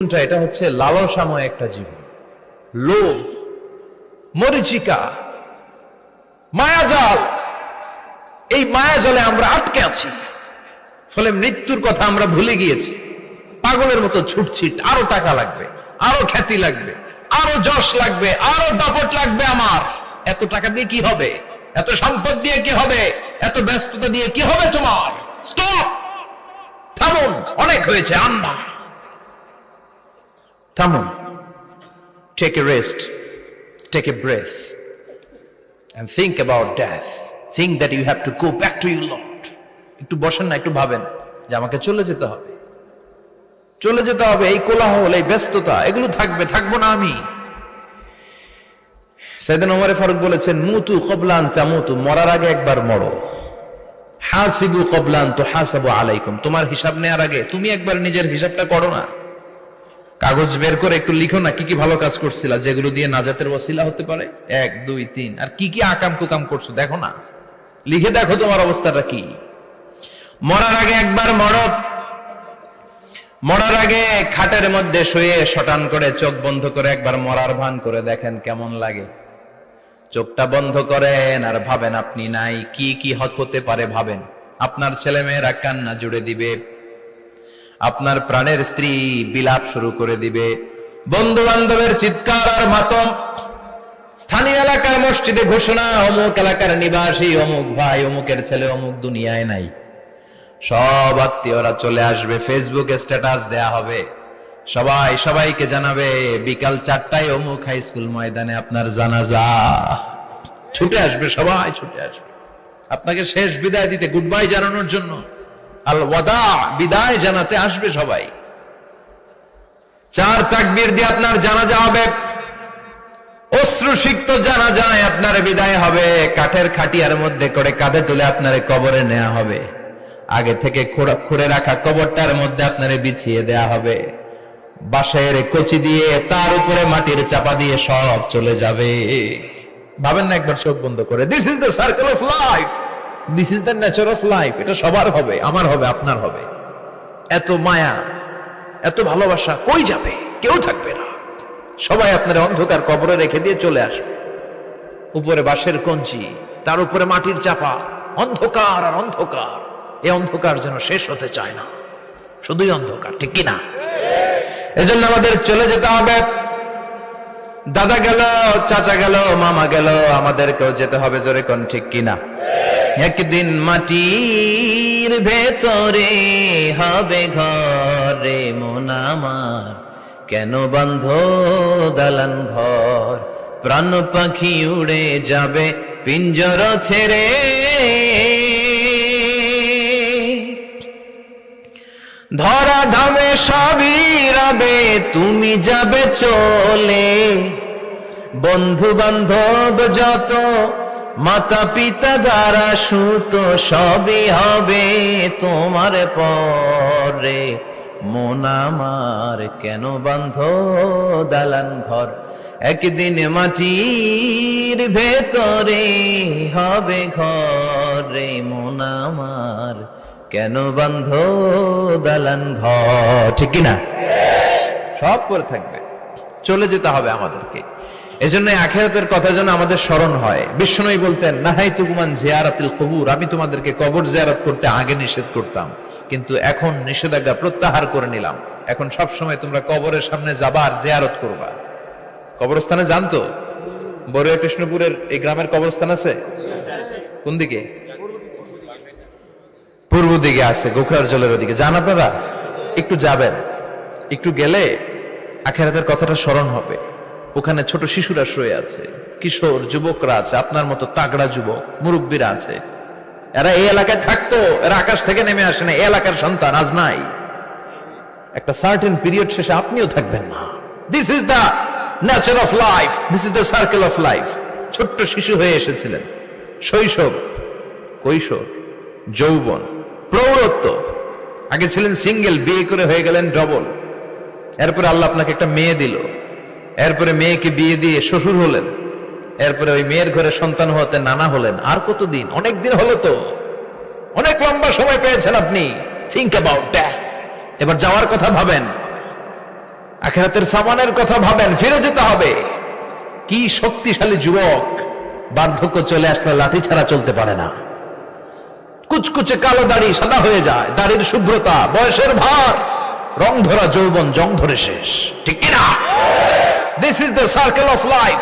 এটা হচ্ছে লালসাময় একটা জীবন, লোভ, মরিচিকা, মায়াজাল। এই মায়াজালে আমরা আটকে আছি, ফলে মৃত্যুর কথা আমরা ভুলে গিয়েছি। পাগলের মতো ছুটছি, আরো টাকা লাগবে, আরো খ্যাতি লাগবে, আরো যশ লাগবে, আরো দাপট লাগবে। আমার এত টাকা দিয়ে কি হবে? এত সম্পদ দিয়ে কি হবে? এত ব্যস্ততা দিয়ে কি হবে? তোমার স্টপ, থামুন, অনেক হয়েছে। আম্মা থামুন, take a rest, take a breath and think about death. Think that you have to go back to your Lord. একটু বসেন না, একটু ভাবেন যে আমাকে চলে যেতে হবে, চলে যেতে হবে। এই কোলাহল, এই ব্যস্ততা, এগুলো থাকবে, থাকবো না আমি। সাইয়েদনা ওমর ফারুক বলেছেন, মুতু ক্বাবলা আন তামুতু, মরার আগে একবার মরো। হাসিবু ক্বাবলা আন তুহাসাবু আলাইকুম, তোমার হিসাব নেওয়ার আগে তুমি একবার নিজের হিসাবটা করো না। কাগজ বের করে একটু লিখো না কি কি ভালো কাজ করছিলা, যেগুলো দিয়ে নাজাতের ওসিলা হতে পারে। 1 2 3, আর কি কি আকাম কুকাম করছো দেখো না, লিখে দেখো তোমার অবস্থাটা কি। মরার আগে একবার মরো। মরার আগে খাটের মধ্যে শুয়ে শটান করে চোখ বন্ধ করে একবার মরার ভান করে দেখেন কেমন লাগে। চোখটা বন্ধ করেন আর ভাবেন আপনি নাই, কি কি হতে পারে ভাবেন। আপনার ছেলে মেয়েরা কান্না জুড়ে দিবে, আপনার প্রাণের স্ত্রী বিলাপ শুরু করে দিবে, বন্ধু বান্ধবের চিৎকার আর মাতম, স্থানীয় এলাকার মসজিদে ঘোষণা, অমুক এলাকার নিবাসী অমুক ভাই অমুকের ছেলে অমুক দুনিয়ায় নাই। সব আত্মীয়রা চলে আসবে, ফেসবুকে স্ট্যাটাস দেয়া হবে, সবাই সবাইকে জানাবে বিকাল 4টায় অমুক হাই স্কুল ময়দানে আপনার জানাজা। ছুটে আসবে, সবাই ছুটে আসবে আপনাকে শেষ বিদায় দিতে, গুড বাই জানানোর জন্য, আল ওয়াদা, বিদায় জানাতে আসবে সবাই। 4 তাকবীর দিয়ে আপনার জানাজা হবে, অশ্রুসিক্ত জানাজায় আপনার বিদায় হবে। কাঠের খাটিয়ার মধ্যে করে কাঁধে তুলে আপনারে কবরে নেওয়া হবে। আগে থেকে খুঁড়ে রাখা কবরটার মধ্যে আপনারে বিছিয়ে দেয়া হবে। বাঁশের কচি দিয়ে তার উপরে মাটির চাপা দিয়ে সব চলে যাবে। ভাবেন না একবার চোখ বন্ধ করে, this is the circle of life, this is the nature of life. এটা সবার হবে, আমার হবে, আপনার হবে। এত মায়া, এত ভালোবাসা কই যাবে? কেউ থাকবে না, সবাই আপনার অন্ধকার কবরে রেখে দিয়ে চলে আসবে। উপরে বাঁশের কঞ্চি, তার উপরে মাটির চাপা, অন্ধকার আর অন্ধকার। এই অন্ধকার যেন শেষ হতে চায় না, শুধুই অন্ধকার, ঠিক কিনা? এজন্য আমাদের চলে যেতে হবে। দাদা গেল, চাচা গেল, মামা গেল, আমাদেরকেও যেতে হবে, জোরে কোন ঠিক কিনা? একদিন মাটির ভেতরে হবে ঘরে মন আমার, কেন বন্ধ দালান ঘর, প্রাণ পাখি উড়ে যাবে পিঞ্জর ছেড়ে। ধরা ধামে সবই রবে, তুমি যাবে চলে। বন্ধু বান্ধব যত, মাতা পিতা যারা সুত, সবই হবে তোমার পরে। মন আমার কেন বান্ধ দালান ঘর, একদিন মাটির ভেতরে হবে ঘরে মন আমার, কেন বান্ধ দালান ঘর, ঠিক কিনা? সব করে থাকবে, চলে যেতে হবে আমাদেরকে। এজন্য আখিরাতের কথা যেন আমাদের স্মরণ হয়। বিশ্বনবী বলতেন, নাহাইতুকুমান জিয়ারাতিল কবুর, আমি তোমাদেরকে কবর জিয়ারত করতে আগে নিষেধ করতাম, কিন্তু এখন নিষেধাজ্ঞা প্রত্যাহার করে নিলাম। এখন সব সময় তোমরা কবরের সামনে যাবা আর জিয়ারত করবা। কবরস্থানে জানতো বড়ুয়া কৃষ্ণপুরের এই গ্রামের কবরস্থান আছে কোন দিকে? পূর্ব দিকে আছে, গোখরার জলের ওদিকে। যান আপনারা, একটু যাবেন, একটু গেলে আখিরাতের কথাটা স্মরণ হবে। ওখানে ছোট শিশুরা শুয়ে আছে, কিশোর যুবকরা আছে, আপনার মতো তাগড়া যুবক, মুরব্বীরা আছে। এরা এই এলাকায় থাকতো, এরা আকাশ থেকে নেমে আসে না, এই এলাকার সন্তান, আজ নাই। একটা সার্টেন পিরিয়ড শেষে আপনিও থাকবেন না। This is the nature of life, this is the circle of life. ছোট্ট শিশু হয়ে এসেছিলেন, শৈশব, কৈশোর, যৌবন, প্রৌঢ়ত্ব। আগে ছিলেন সিঙ্গেল, বিয়ে করে হয়ে গেলেন ডবল। এরপরে আল্লাহ আপনাকে একটা মেয়ে দিল, এরপরে মেয়েকে বিয়ে দিয়ে শ্বশুর হলেন, এরপরে ওই মেয়ের ঘরে সন্তান হতে নানা হলেন। আর কতদিন? অনেক দিন হলো তো, অনেক লম্বা সময় পেয়েছেন আপনি। Think about death. এবার যাওয়ার কথা ভাবেন। আখিরাতের সামানের কথা ভাবেন, ফিরে যেতে হবে। কি শক্তিশালী যুবক, বার্ধক্য চলে আসলে লাঠি ছাড়া চলতে পারে না। কুচকুচে কালো দাড়ি সাদা হয়ে যায়, দাড়ির শুভ্রতা, বয়সের ভার, রং ধরা যৌবন জং ধরে শেষ, ঠিক কিনা? This is the circle of life.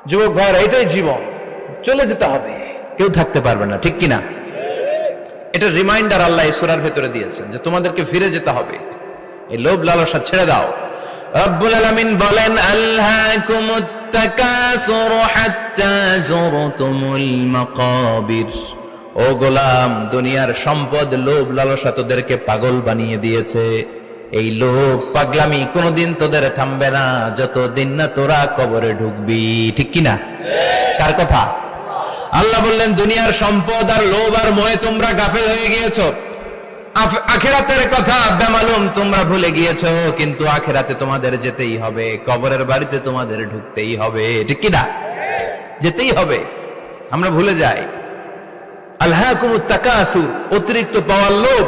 যুবক ভাইরা, এটাই জীবন, চলে যেতে হবে, কেউ থাকতে পারবে না, ঠিক কিনা? এটা রিমাইন্ডার আল্লাহ এই সূরার ভেতরে দিয়েছেন যে তোমাদেরকে ফিরে যেতে হবে, এই লোভ লালসা ছেড়ে দাও। রব্বুল আলামিন বলেন, আলহাকুমুত তাকাসুর হাত্তা যুরতুমুল মাকাবির। ও গোলাম, দুনিয়ার সম্পদ, লোভ লালসা তোদেরকে পাগল বানিয়ে দিয়েছে। এই লোভ পাগলামি কোনোদিন তোদের থামবে না যতদিন না তোরা কবরে ঢুকবি, ঠিক কিনা? কার কথা? আল্লাহ বললেন, দুনিয়ার সম্পদ আর লোভ আর মোহে তোমরা গাফেল হয়ে গিয়েছো। আখিরাতের কথা বেমালুম তোমরা ভুলে গিয়েছো, কিন্তু আখিরাতে তোমাদের যেতেই হবে, কবরের বাড়িতে তোমাদের ঢুকতেই হবে, ঠিক কিনা? যেতেই হবে, আমরা ভুলে যাই। আলহাকুমুত তাকাসুর, অতিরিক্ত পাওয়ার লোভ,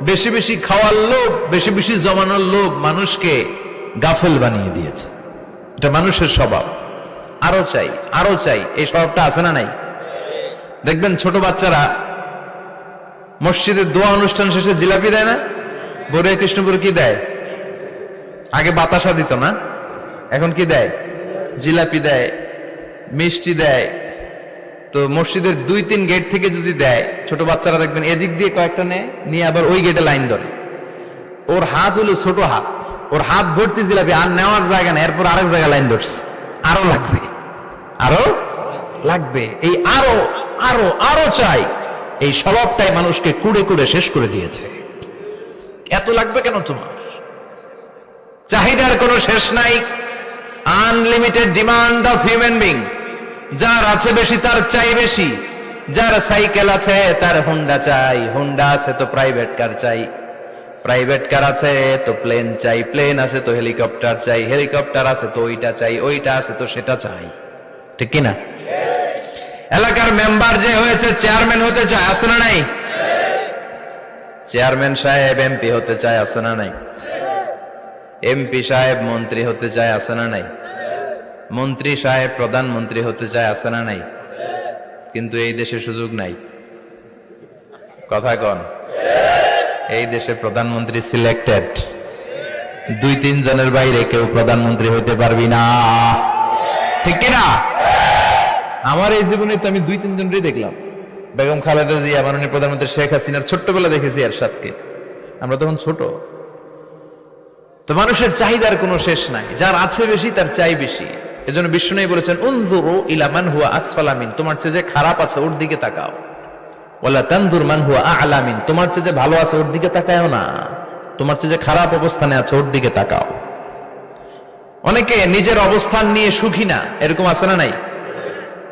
বেশি বেশি খাওয়ার লোভ, বেশি বেশি জমানোর লোভ মানুষকে গাফেল বানিয়ে দিয়েছে। এটা মানুষের স্বভাব, আরো চাই আরো চাই, এই স্বভাবটা আছে না নাই? দেখবেন ছোট বাচ্চারা মসজিদের দোয়া অনুষ্ঠান শেষে জিলাপি দেয় না? বড়ে কৃষ্ণপুর কি দেয়? আগে বাতাসা দিত না, এখন কি দেয়? জিলাপি দেয়, মিষ্টি দেয়। তো মসজিদের 2-3 গেট থেকে যদি দেয়, ছোট বাচ্চারা দেখবেন এদিক দিয়ে কয়েকটা নিয়ে আবার ওই গেটে লাইন ধরে। ওর হাত হলো ছোট হাত, ওর হাত ভর্তি জিলাপি, আর নেওয়ার জায়গা না, এরপর আরেক জায়গায় লাইন ধরছে, আরো লাগবে আরো লাগবে, এই আরো আরো আরো চাই। এই স্বভাবটাই মানুষকে কুড়ে কুড়ে শেষ করে দিয়েছে। এত লাগবে কেন তোমার? চাহিদার কোনো শেষ নাই, unlimited demand of human being. যার আছে বেশি তার চাই বেশি, যার সাইকেল আছে তার হুন্ডা চাই, হুন্ডা আছে তো প্রাইভেট কার চাই, প্রাইভেট কার আছে তো প্লেন চাই, প্লেন আছে তো হেলিকপ্টার চাই, হেলিকপ্টার আছে তো ওইটা চাই, ওইটা আছে তো সেটা চাই, ঠিক কিনা? এলাকার মেম্বার যে হয়েছে চেয়ারম্যান হতে চায়, আছে না নাই? চেয়ারম্যান সাহেব এমপি হতে চায়, আছে না নাই? এমপি সাহেব মন্ত্রী হতে চায়, আছে না নাই? মন্ত্রী সাহেব প্রধানমন্ত্রী হতে চায়, আছে না নাই? কিন্তু এই দেশে সুযোগ নাই, কথা কন। এই দেশে প্রধানমন্ত্রী সিলেক্টেড, 2-3 জনের বাইরে কেউ প্রধানমন্ত্রী হইতে পারবি না, ঠিক কিনা? আমার এই জীবনে তো আমি 2-3 জনই দেখলাম। বেগম খালেদা জিয়া, মাননীয় প্রধানমন্ত্রী শেখ হাসিনার ছোট্টবেলা দেখেছি এরশাদকে, আমরা তখন ছোট। তো মানুষের চাহিদার কোনো শেষ নাই, যার আছে বেশি তার চাই বেশি। এজন্য বিষ্ণু বলেছেন, উনজুরু ইলা মান হুয়া আসফালা মিন, তোমার চেয়ে যে খারাপ আছে ওর দিকে তাকাও। ওয়ালা তানজুর মান হুয়া আ'লা মিন, তোমার চেয়ে যে ভালো আছে ওর দিকে তাকায়ও না, তোমার চেয়ে যে খারাপ অবস্থানে আছে ওর দিকে তাকাও। অনেকে নিজের অবস্থান নিয়ে সুখী না, এরকম আছে না নাই?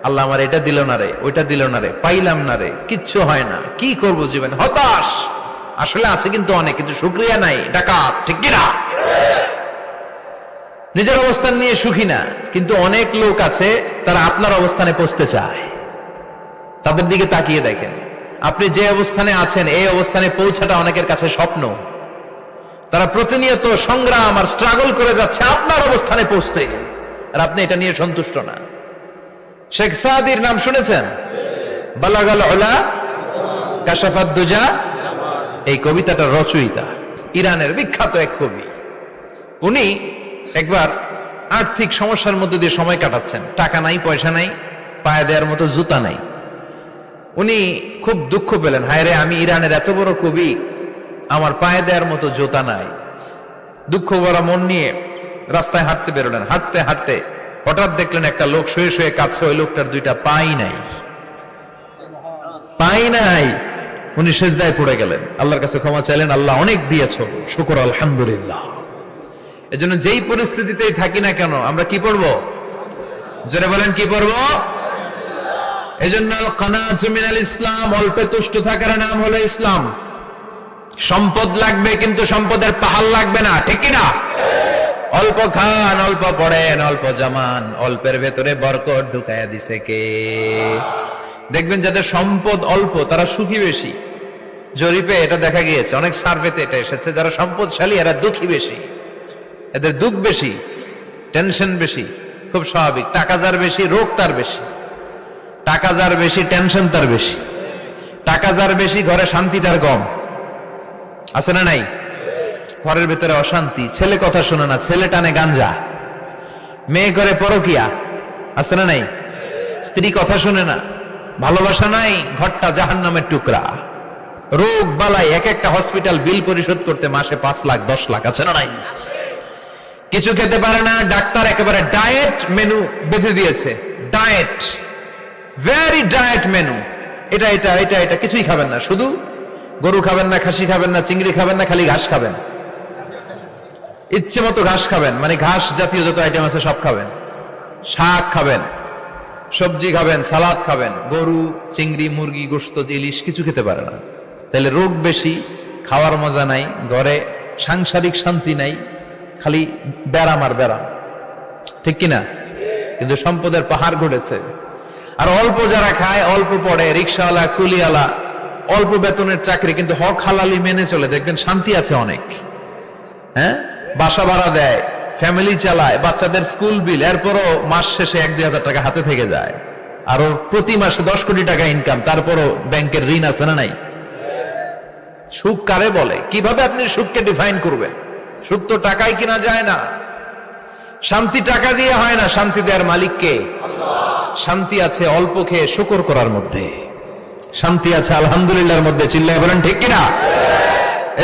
আল্লাহ আমার এটা দিল না রে, ওইটা দিল না রে, পাইলাম না রে, কিচ্ছু হয় না, কি করব জীবনে, হতাশ। আসলে আছে কিন্তু অনেক, কিন্তু শুকরিয়া নাই, ডাকাত, ঠিক কিনা? নিজের অবস্থান নিয়ে সুখী না, কিন্তু অনেক লোক আছে তারা আপনার অবস্থানে পৌঁছতে চায়। তাদের দিকে তাকিয়ে দেখেন, আপনি যে অবস্থানে আছেন এই অবস্থানে পৌঁছাটা অনেকের কাছে স্বপ্ন। তারা প্রতিনিয়ত সংগ্রাম আর স্ট্রাগল করে যাচ্ছে আপনার অবস্থানে পৌঁছতে, আর আপনি এটা নিয়ে সন্তুষ্ট না। শেখ সাদির নাম শুনেছেন? বালাগাল উলা কাশাফাত দুজা, এই কবিতাটার রচয়িতা ইরানের বিখ্যাত এক কবি। উনি একবার আর্থিক সমস্যার মধ্যে দিয়ে সময় কাটাচ্ছেন, টাকা নাই, পয়সা নাই, পায়ে দেওয়ার মতো জুতা নাই। উনি খুব দুঃখ পেলেন, হায় রে, আমি ইরানের এত বড় কবি, আমার পায়ে দেওয়ার মতো জুতা নাই। দুঃখ ভরা মন নিয়ে রাস্তায় হাঁটতে বেরোলেন। হাঁটতে হাঁটতে হঠাৎ দেখলেন একটা লোক শুয়ে শুয়ে কাঁদছে, ওই লোকটার 2টা পাই নাই, পাই নাই। উনি সেজদায় পড়ে গেলেন, আল্লাহর কাছে ক্ষমা চাইলেন, আল্লাহ অনেক দিয়েছো, শুকর আলহামদুলিল্লাহ। এজন্য যেই পরিস্থিতিতেই থাকি না কেন আমরা কি পড়বো? জোরে বলেন, কি পড়বো? এজন্য কানাতু মিনাল ইসলাম, অল্পে তুষ্ট থাকার নাম হলো ইসলাম। সম্পদ লাগবে কিন্তু সম্পদের পাহাড় লাগবে না, ঠিক কিনা? অল্প খান, অল্প পড়েন, অল্প জামান, অল্পের ভেতরে বরকত ঢুকায়া দিছে কে? দেখবেন যাদের সম্পদ অল্প তারা সুখী বেশি। জরিপে এটা দেখা গিয়েছে, অনেক সার্ভেতে এটা এসেছে, যারা সম্পদশালী এরা দুঃখী বেশি। এদের দুঃখ বেশি, টেনশন বেশি, খুব স্বাভাবিক। টাকা যার বেশি, রোগ তার বেশি। টাকা যার বেশি, টেনশন তার বেশি। টাকা যার বেশি, ঘরে শান্তি তার কম। আছে না নাই? ঘরের ভেতরে অশান্তি, ছেলে কথা শোনে না, ছেলে টানে গাঞ্জা, মেয়ে করে পরকিয়া। আছে না নাই? স্ত্রী কথা শোনে না, ভালোবাসা নাই, ঘরটা জাহান্নামের টুকরা। রোগ বালাই, এক একটা হসপিটাল বিল পরিশোধ করতে মাসে 5 লাখ 10 লাখ। আছে না নাই? কিছু খেতে পারে না, ডাক্তার একেবারে ডায়েট মেনু বেঁধে দিয়েছে। Diet, very diet menu. এটা এটা এটা এটা কিছুই খাবেন না, শুধু গরু খাবেন না, খাসি খাবেন না, চিংড়ি খাবেন না, খালি ঘাস খাবেন। ইচ্ছে মতো ঘাস খাবেন, মানে ঘাস জাতীয় যত আইটেম আছে সব খাবেন। শাক খাবেন, সবজি খাবেন, সালাদ খাবেন। গরু, চিংড়ি, মুরগি, গোশত, ইলিশ কিছু খেতে পারে না। তাহলে রোগ বেশি, খাওয়ার মজা নাই, ঘরে সাংসারিক শান্তি নাই, খালি ব্যারাম আর ব্যারাম। ঠিক কিনা? কিন্তু সম্পদের পাহাড় ঘটেছে। আর অল্প যারা খায়, অল্প পড়ে, রিক্সাওয়ালা, কুলিওয়ালা, অল্প বেতনের চাকরি, কিন্তু হক হালালি মেনে চলে, দেখবেন শান্তি আছে অনেক। হ্যাঁ, বাসা ভাড়া দেয়, ফ্যামিলি চালায়, বাচ্চাদের স্কুল বিল, এরপরও মাস শেষে 1-2 হাজার টাকা হাতে থেকে যায়। আর ওর প্রতি মাসে 10 কোটি টাকা ইনকাম, তারপরও ব্যাংকের ঋণ আছে না নাই? সুখ কারে বলে? কিভাবে আপনি সুখকে ডিফাইন করবেন? সুখ তো টাকায় কিনা যায় না। শান্তি টাকা দিয়ে হয় না, শান্তি দেওয়ার মালিক কে? শান্তি আছে অল্প খেয়ে শুকর করার মধ্যে, শান্তি আছে আলহামদুলিল্লাহর মধ্যে। চিল্লায় বলেন ঠিক কিনা?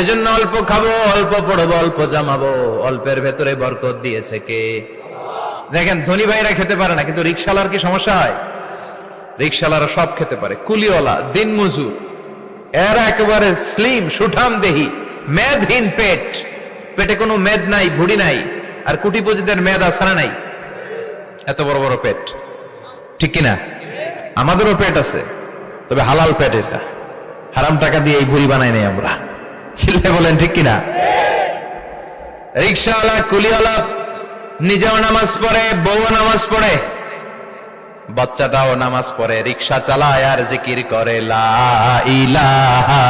এজন্য অল্প খাবো, অল্প পড়বো, অল্প জামাবো, অল্পের ভেতরে বরকত দিয়েছে কে? দেখেন, ধনী ভাইরা খেতে পারে না, কিন্তু রিক্সাওয়ালার কি সমস্যা হয়? রিক্সাওয়ালারা সব খেতে পারে। কুলিওয়ালা, দিন মজুর, এরা একেবারে স্লিম, সুঠাম দেহি, মেদহীন পেট, পেটে কোনো মেদ নাই, ভুড়ি নাই। আর কোটিপতিদের মেদ আছে না নাই? এত বড় বড় পেট। ঠিক কিনা? আমাদেরও পেট আছে, তবে হালাল পেট। এটা হারাম টাকা দিয়ে এই ভুড়ি বানাই নাই আমরা। ছিলে বলেন ঠিক কিনা? রিক্সাওয়ালা, কুলিওয়ালা নিজেও নামাজ পড়ে, বউও নামাজ পড়ে, বাচ্চাটাও নামাজ পড়ে, রিক্সা চালায় আর জিকির করে লা ইলাহা